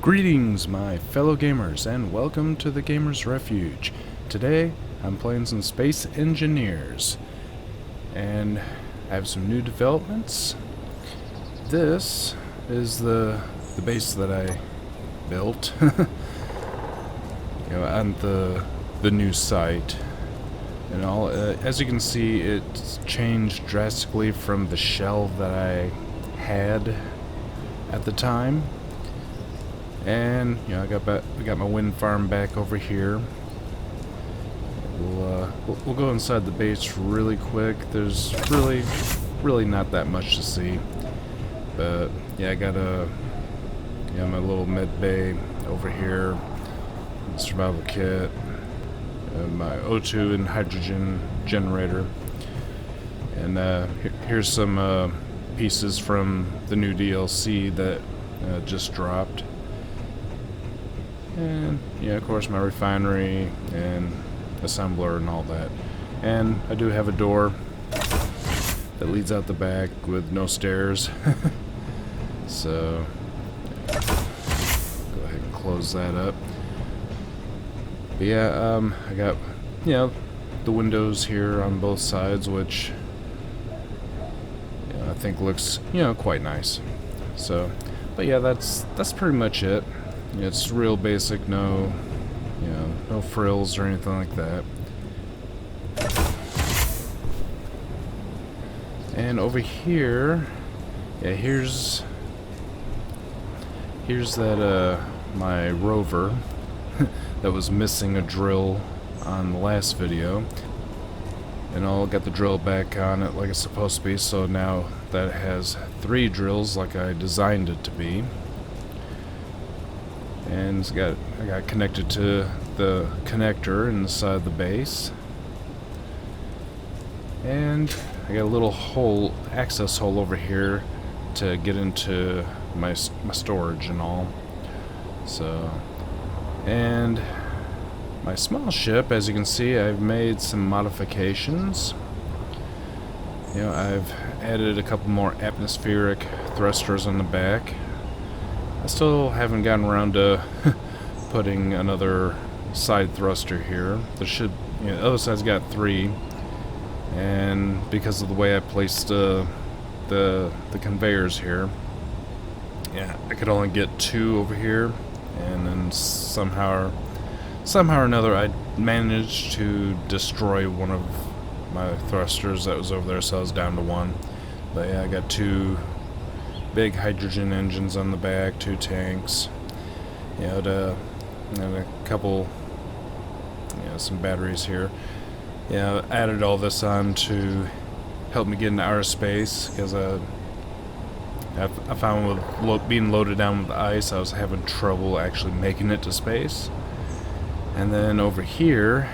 Greetings, my fellow gamers, and welcome to the Gamers Refuge. Today, I'm playing some Space Engineers, and I have some new developments. This is the base that I built, on the new site, and all. As you can see, it's changed drastically from the shell that I had at the time. And I got my wind farm back over here. We'll go inside the base really quick. There's really not that much to see, but yeah, I got my little med bay over here, survival kit, my O2 and hydrogen generator, and here's some pieces from the new DLC that just dropped. And of course, my refinery and assembler and all that. And I do have a door that leads out the back with no stairs. So go ahead and close that up. But yeah, I got the windows here on both sides, which I think looks quite nice. So, but yeah, that's pretty much it. It's real basic, no frills or anything like that. And over here, here's that my rover that was missing a drill on the last video, and I'll get the drill back on it like it's supposed to be. So now that has 3 drills like I designed it to be. And I got connected to the connector inside the base, and I got a little access hole over here to get into my storage and all. So, and my small ship, as you can see, I've made some modifications. I've added a couple more atmospheric thrusters on the back. I still haven't gotten around to putting another side thruster here. There should, the other side's got 3, and because of the way I placed the conveyors here, I could only get 2 over here, and then somehow or another I managed to destroy one of my thrusters that was over there, so I was down to 1. But yeah, I got 2 big hydrogen engines on the back, 2 tanks, and a couple, some batteries here. I added all this on to help me get into outer space, because I found with being loaded down with ice, I was having trouble actually making it to space. And then over here,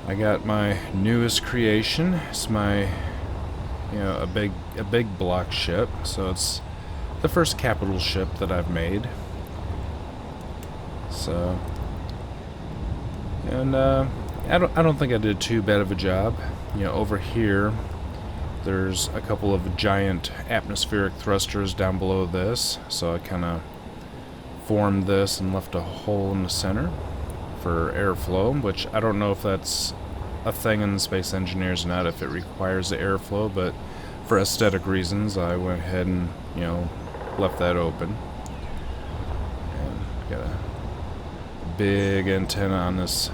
I got my newest creation. It's my a big block ship, so it's the first capital ship that I've made. So, and I don't think I did too bad of a job. Over here, there's a couple of giant atmospheric thrusters down below this, so I kind of formed this and left a hole in the center for airflow, which I don't know if that's a thing in the Space Engineers or not, if it requires the airflow, but for aesthetic reasons I went ahead and left that open. And got a big antenna on this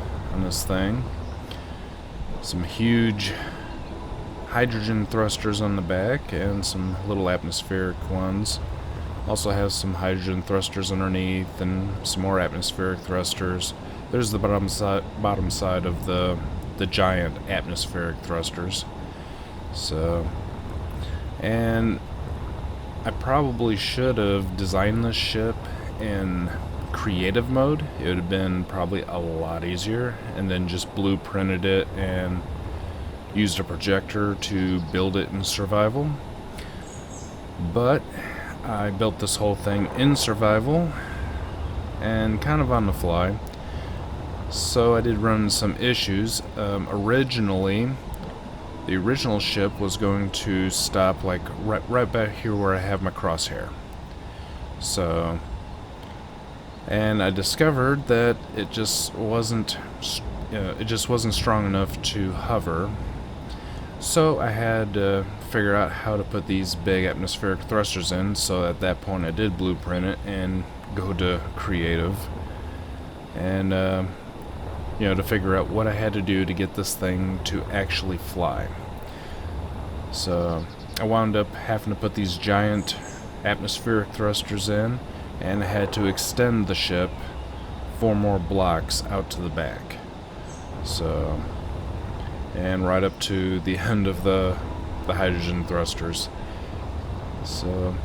thing, some huge hydrogen thrusters on the back, and some little atmospheric ones. Also has some hydrogen thrusters underneath and some more atmospheric thrusters. There's the bottom side of the giant atmospheric thrusters. So, and I probably should have designed this ship in creative mode. It would have been probably a lot easier, and then just blueprinted it and used a projector to build it in survival. But I built this whole thing in survival and kind of on the fly. So I did run some issues. Originally, the original ship was going to stop like right back here where I have my crosshair. So and I discovered that it just wasn't strong enough to hover. So I had to figure out how to put these big atmospheric thrusters in. So at that point I did blueprint it and go to creative, and to figure out what I had to do to get this thing to actually fly. So I wound up having to put these giant atmospheric thrusters in, and I had to extend the ship 4 more blocks out to the back. So, and right up to the end of the hydrogen thrusters. So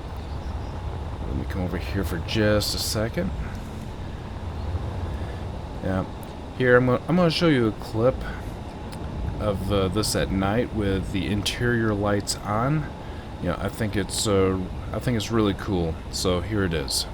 let me come over here for just a second. Yeah, here I'm going to show you a clip of this at night with the interior lights on. I think it's really cool. So here it is.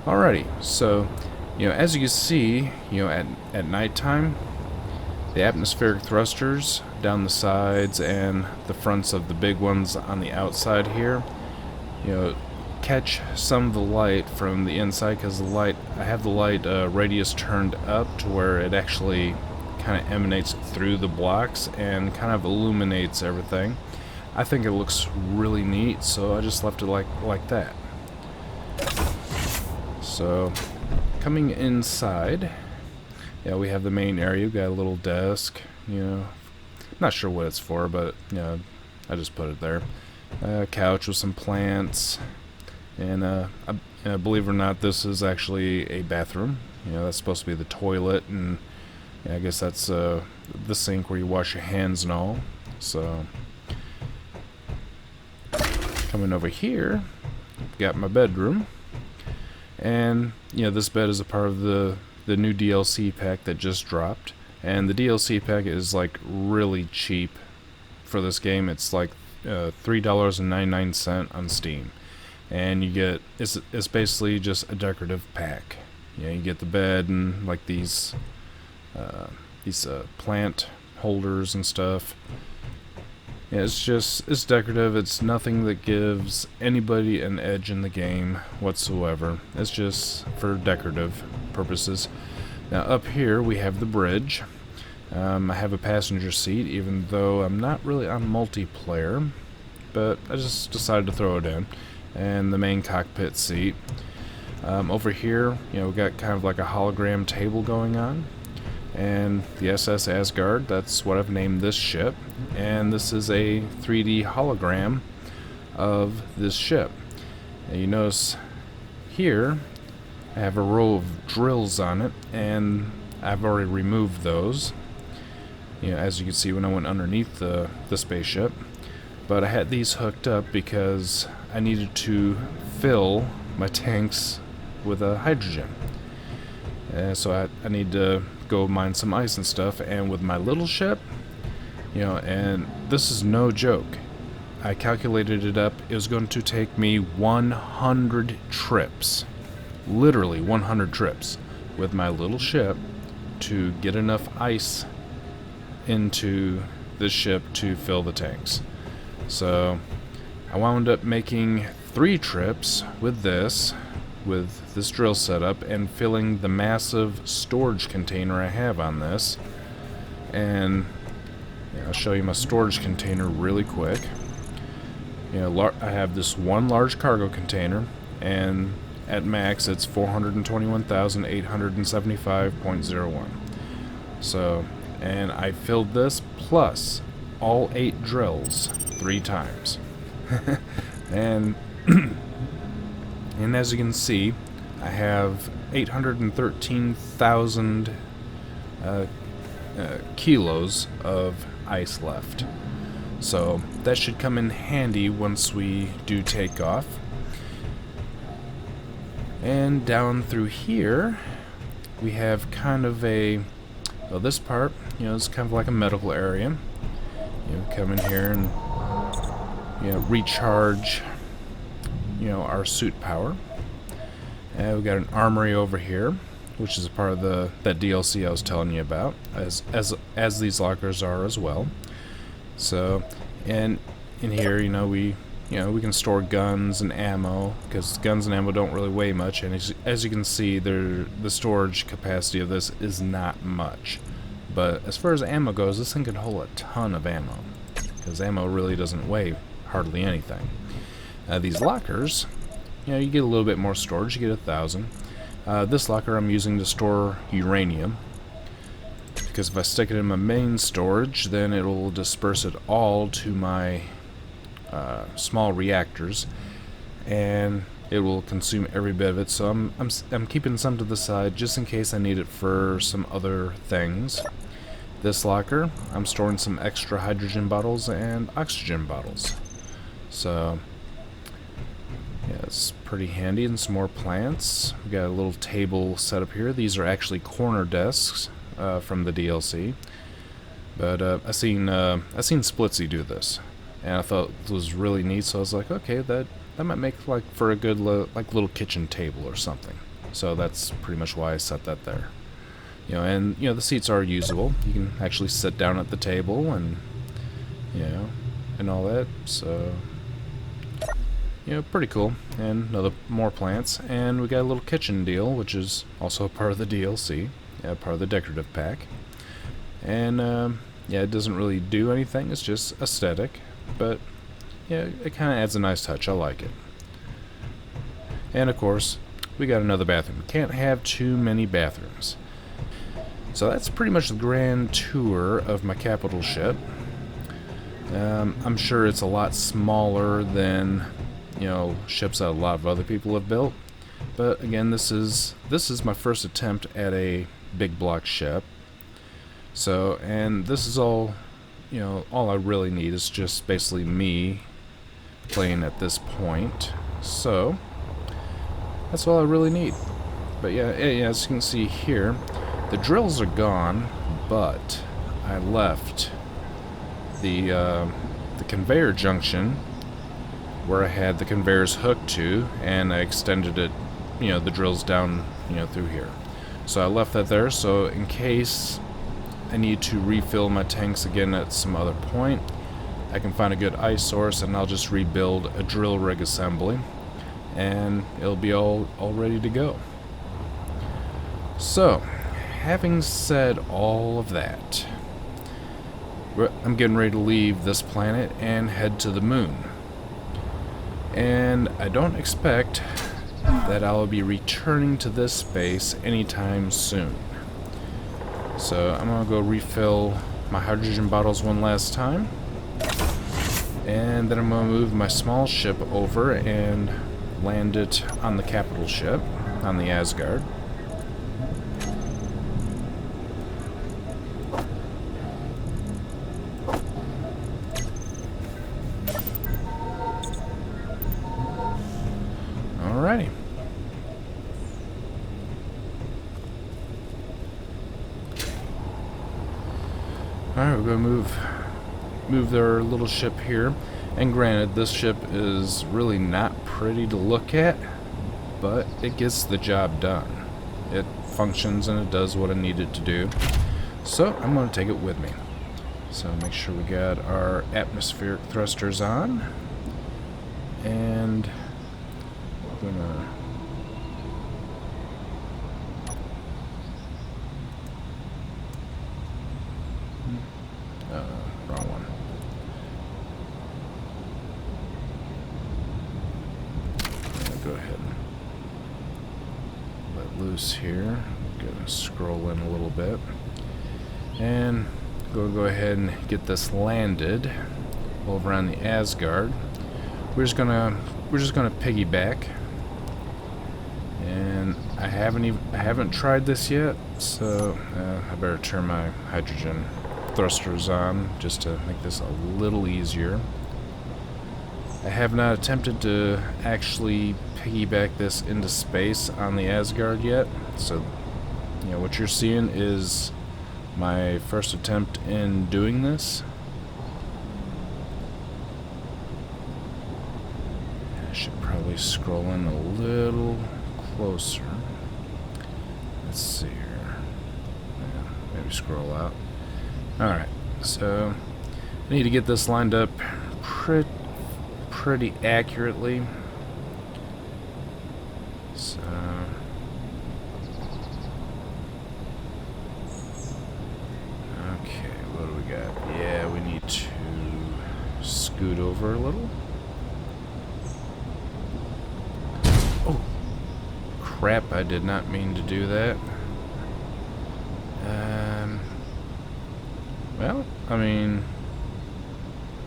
Alrighty, so as you can see, at nighttime, the atmospheric thrusters down the sides and the fronts of the big ones on the outside here, catch some of the light from the inside, because I have the light radius turned up to where it actually kind of emanates through the blocks and kind of illuminates everything. I think it looks really neat, so I just left it like that. So, coming inside, we have the main area. We've got a little desk, not sure what it's for, but, I just put it there. Couch with some plants, and believe it or not, this is actually a bathroom. That's supposed to be the toilet, and I guess that's the sink where you wash your hands and all. So, coming over here, got my bedroom. And this bed is a part of the new DLC pack that just dropped, and the DLC pack is like really cheap for this game. It's like $3.99 on Steam, and you get it's basically just a decorative pack. You get the bed and like these plant holders and stuff. It's decorative. It's nothing that gives anybody an edge in the game whatsoever. It's just for decorative purposes. Now up here we have the bridge. I have a passenger seat, even though I'm not really on multiplayer, but I just decided to throw it in. And the main cockpit seat. Over here, we got kind of like a hologram table going on. And the SS Asgard, that's what I've named this ship. And this is a 3D hologram of this ship. And you notice here, I have a row of drills on it, and I've already removed those. As you can see when I went underneath the spaceship. But I had these hooked up because I needed to fill my tanks with hydrogen. So I need to go mine some ice and stuff, and with my little ship, and this is no joke, I calculated it up, it was going to take me 100 trips, literally 100 trips, with my little ship to get enough ice into this ship to fill the tanks. So I wound up making 3 trips with this drill setup and filling the massive storage container I have on this. And I'll show you my storage container really quick. I have this one large cargo container, and at max it's 421,875.01. So, and I filled this plus all 8 drills 3 times. And and as you can see, I have 813,000 kilos of ice left. So that should come in handy once we do take off. And down through here, we have kind of a, well, this part, is kind of like a medical area. Come in here and, recharge, our suit power. And we've got an armory over here, which is a part of that DLC I was telling you about, as these lockers are as well. So, and in here, we can store guns and ammo, because guns and ammo don't really weigh much, and as you can see, the storage capacity of this is not much. But as far as ammo goes, this thing can hold a ton of ammo, because ammo really doesn't weigh hardly anything. These lockers, you get a little bit more storage, you get 1,000. This locker I'm using to store uranium, because if I stick it in my main storage, then it will disperse it all to my small reactors, and it will consume every bit of it. So I'm keeping some to the side just in case I need it for some other things. This locker, I'm storing some extra hydrogen bottles and oxygen bottles. So yeah, it's pretty handy. And some more plants. We got a little table set up here. These are actually corner desks from the DLC, but I seen Splitsy do this, and I thought it was really neat. So I was like, okay, that might make for a good little kitchen table or something. So that's pretty much why I set that there. And the seats are usable. You can actually sit down at the table and and all that. So pretty cool. And more plants, and we got a little kitchen deal, which is also a part of the DLC, part of the decorative pack. And it doesn't really do anything. It's just aesthetic, but it kind of adds a nice touch. I like it. And of course, we got another bathroom. Can't have too many bathrooms. So that's pretty much the grand tour of my capital ship. I'm sure it's a lot smaller than ships that a lot of other people have built, but again, this is my first attempt at a big block ship. So, and this is all I really need is just basically me playing at this point. So that's all I really need. But yeah, as you can see here, the drills are gone, but I left the conveyor junction where I had the conveyors hooked to, and I extended it, the drills down, through here. So I left that there, so in case I need to refill my tanks again at some other point, I can find a good ice source, and I'll just rebuild a drill rig assembly, and it'll be all ready to go. So, having said all of that, I'm getting ready to leave this planet and head to the moon. And I don't expect that I'll be returning to this space anytime soon. So I'm gonna go refill my hydrogen bottles one last time, and then I'm gonna move my small ship over and land it on the capital ship, on the Asgard. Alrighty. Alright, we're going to move their little ship here. And granted, this ship is really not pretty to look at, but it gets the job done. It functions and it does what it needed to do. So I'm going to take it with me. So make sure we got our atmospheric thrusters on. And I'm gonna wrong one. Go ahead and let loose here. Gonna scroll in a little bit, and go ahead and get this landed over on the Asgard. We're just gonna piggyback, and I haven't tried this yet, so I better turn my hydrogen thrusters on just to make this a little easier. I have not attempted to actually piggyback this into space on the Asgard yet, so what you're seeing is my first attempt in doing this. I should probably scroll in a little closer. Let's see here. Yeah, maybe scroll out. Alright, so I need to get this lined up pretty accurately. So okay, what do we got? Yeah, we need to scoot over a little. Oh crap, I did not mean to do that. Well, I mean,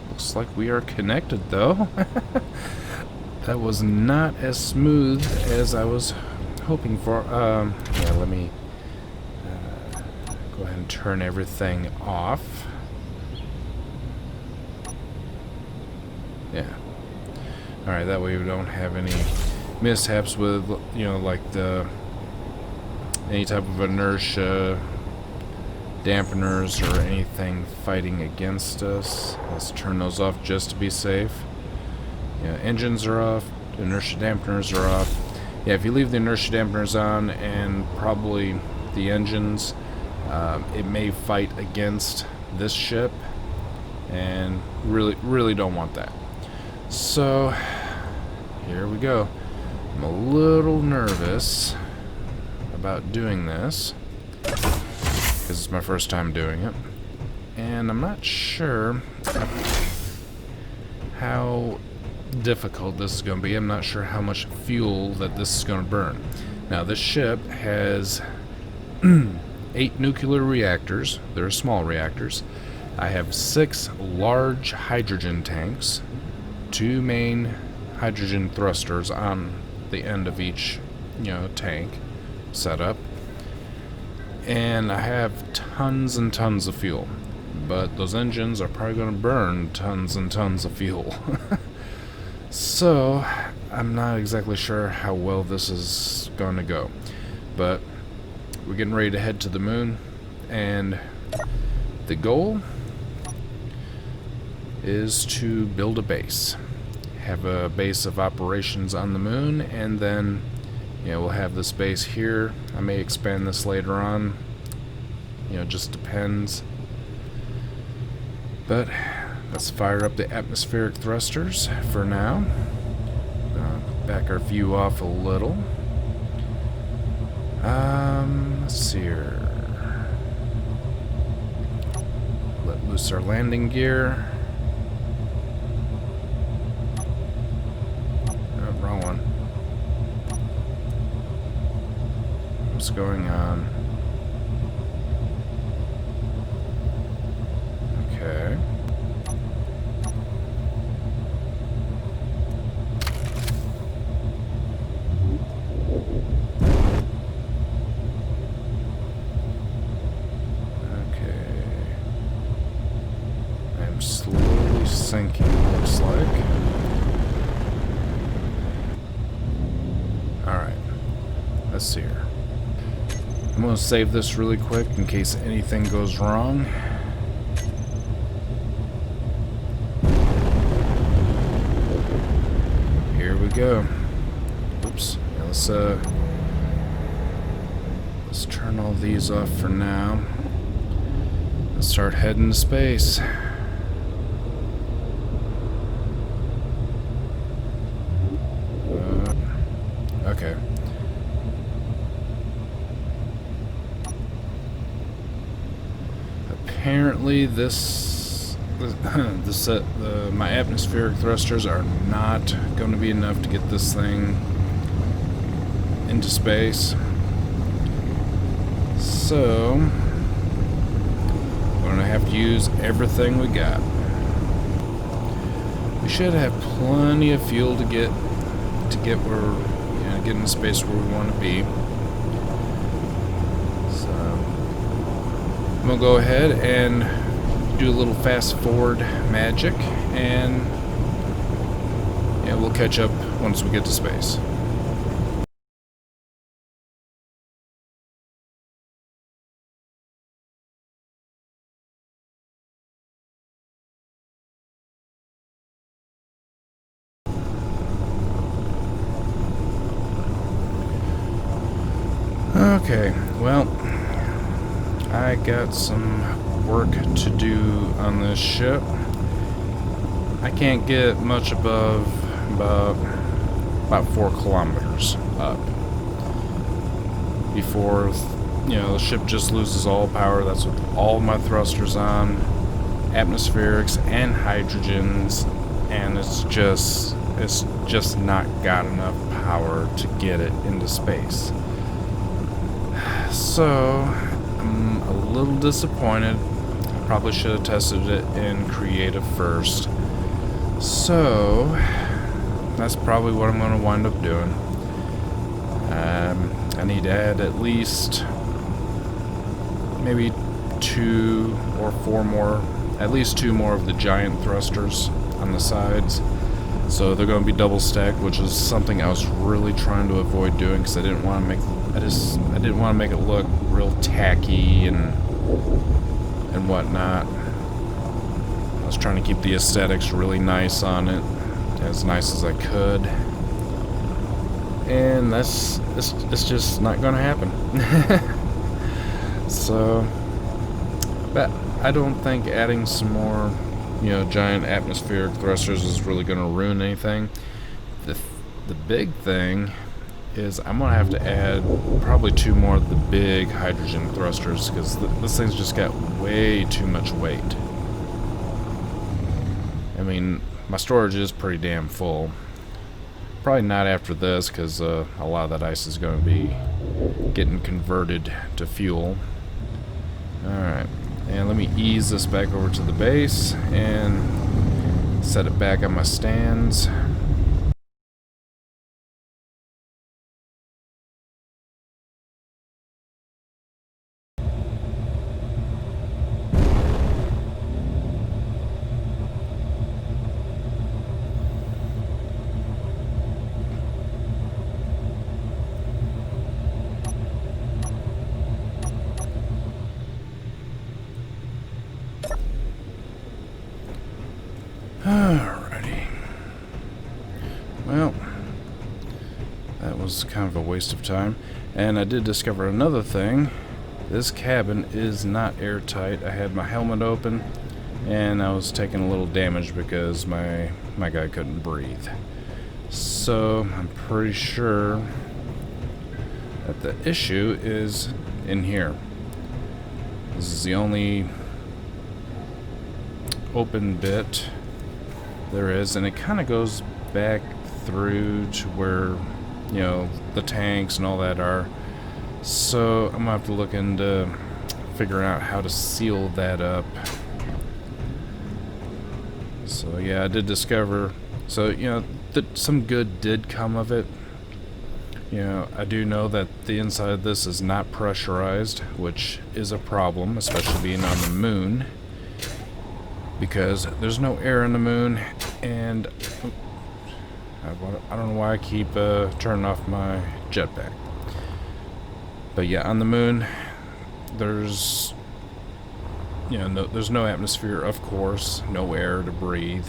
looks like we are connected though. That was not as smooth as I was hoping for. Yeah, let me go ahead and turn everything off. Yeah. Alright, that way we don't have any mishaps with, like any type of inertia, dampeners, or anything fighting against us. Let's turn those off just to be safe. Yeah, engines are off, inertia dampeners are off. Yeah, if you leave the inertia dampeners on and probably the engines, it may fight against this ship, and really don't want that. So here we go. I'm a little nervous about doing this because it's my first time doing it, and I'm not sure how difficult this is going to be. I'm not sure how much fuel that this is going to burn. Now, this ship has 8 nuclear reactors. They're small reactors. I have 6 large hydrogen tanks, 2 main hydrogen thrusters on the end of each tank setup, and I have tons and tons of fuel, but those engines are probably going to burn tons and tons of fuel. So I'm not exactly sure how well this is going to go, but we're getting ready to head to the moon, and the goal is to build a base, have a base of operations on the moon, and then we'll have this base here. I may expand this later on, just depends. But let's fire up the atmospheric thrusters for now. Back our view off a little. Let's see here. Let loose our landing gear. Oh, wrong one. What's going on? Okay. Slowly sinking, looks like. Alright, let's see here. I'm going to save this really quick in case anything goes wrong. Here we go. Oops. Yeah, let's turn all these off for now. Let's start heading to space. Okay. Apparently my atmospheric thrusters are not going to be enough to get this thing into space. So we're going to have to use everything we got. We should have plenty of fuel to get where, get in the space where we want to be. So I'm gonna go ahead and do a little fast forward magic, and yeah, we'll catch up once we get to space. Okay, well, I got some work to do on this ship. I can't get much above about 4 kilometers up before, you know, the ship just loses all power. That's with all my thrusters on, atmospherics and hydrogens, and it's just not got enough power to get it into space. So I'm a little disappointed. I probably should have tested it in creative first. So that's probably what I'm going to wind up doing. I need to add at least maybe 2 or 4 more, at least 2 more of the giant thrusters on the sides. So they're going to be double stacked, which is something I was really trying to avoid doing because I didn't want to make it look real tacky and whatnot. I was trying to keep the aesthetics really nice on it, as nice as I could, and it's just not going to happen. So, but I don't think adding some more, you know, giant atmospheric thrusters is really going to ruin anything. The big thing is I'm going to have to add probably 2 more of the big hydrogen thrusters because this thing's just got way too much weight. I mean, my storage is pretty damn full. Probably not after this because a lot of that ice is going to be getting converted to fuel. Alright, and let me ease this back over to the base and set it back on my stands. Alrighty. Well, that was kind of a waste of time. And I did discover another thing. This cabin is not airtight. I had my helmet open, and I was taking a little damage because my guy couldn't breathe. So I'm pretty sure that the issue is in here. This is the only open bit there is, and it kind of goes back through to where, you know, the tanks and all that are. So I'm gonna have to look into figuring out how to seal that up. So yeah, I did discover, so you know, that some good did come of it. You know, I do know that the inside of this is not pressurized, which is a problem, especially being on the moon, because there's no air in the moon, and I don't know why I keep turning off my jetpack. But yeah, on the moon, there's, you know, there's no atmosphere, of course, no air to breathe.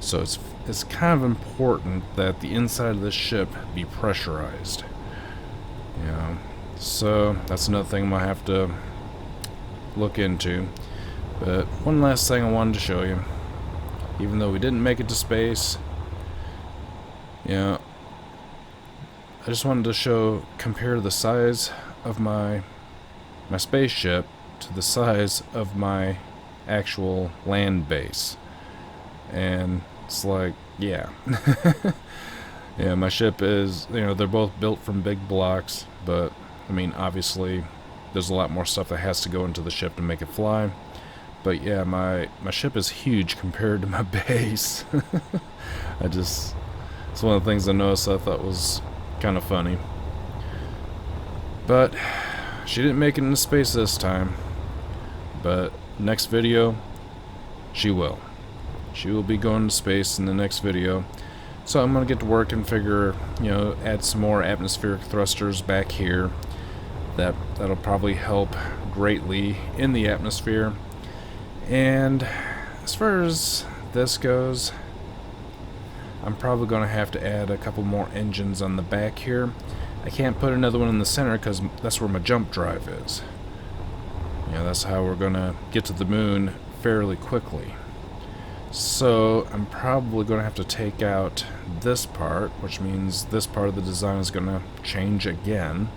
So it's kind of important that the inside of the ship be pressurized. You know, so that's another thing I'm gonna have to look into. But one last thing I wanted to show you. Even though we didn't make it to space, you know, I just wanted to compare the size of my spaceship to the size of my actual land base. And it's like, yeah. Yeah, my ship is, you know, they're both built from big blocks, but I mean, obviously there's a lot more stuff that has to go into the ship to make it fly. But yeah, my ship is huge compared to my base. It's one of the things I noticed I thought was kind of funny. But she didn't make it into space this time. But next video, she will. She will be going to space in the next video. So I'm going to get to work and figure, add some more atmospheric thrusters back here. That'll probably help greatly in the atmosphere. And as far as this goes, I'm probably going to have to add a couple more engines on the back here. I can't put another one in the center because that's where my jump drive is. That's how we're going to get to the moon fairly quickly. So I'm probably going to have to take out this part, which means this part of the design is going to change again.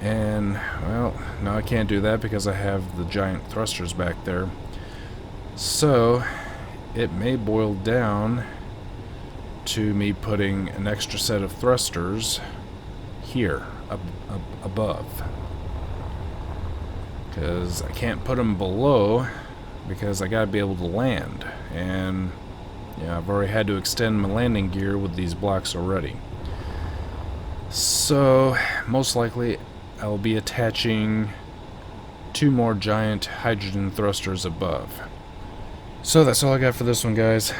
And, well, no, I can't do that because I have the giant thrusters back there. So it may boil down to me putting an extra set of thrusters here, above. Because I can't put them below because I gotta be able to land. And, I've already had to extend my landing gear with these blocks already. So, most likely, I'll be attaching 2 more giant hydrogen thrusters above. So that's all I got for this one, guys.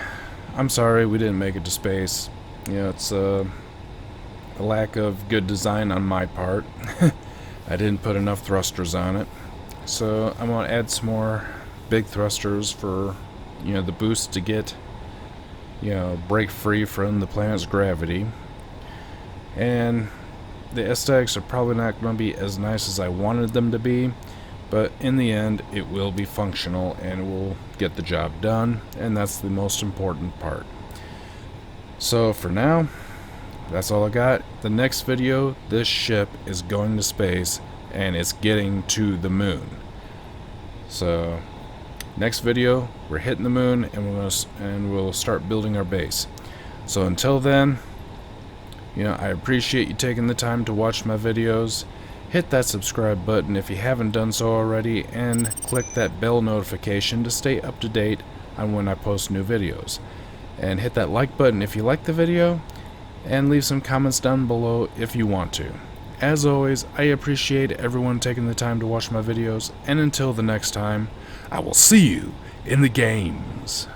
I'm sorry we didn't make it to space. It's a lack of good design on my part. I didn't put enough thrusters on it. So I'm going to add some more big thrusters for, the boost to get, break free from the planet's gravity. And the aesthetics are probably not going to be as nice as I wanted them to be, but in the end it will be functional and it will get the job done, and that's the most important part. So for now, that's all I got. The next video, this ship is going to space and it's getting to the moon. So next video, we're hitting the moon and we'll start building our base. So until then, I appreciate you taking the time to watch my videos. Hit that subscribe button if you haven't done so already, and click that bell notification to stay up to date on when I post new videos. And hit that like button if you like the video, and leave some comments down below if you want to. As always, I appreciate everyone taking the time to watch my videos, and until the next time, I will see you in the games.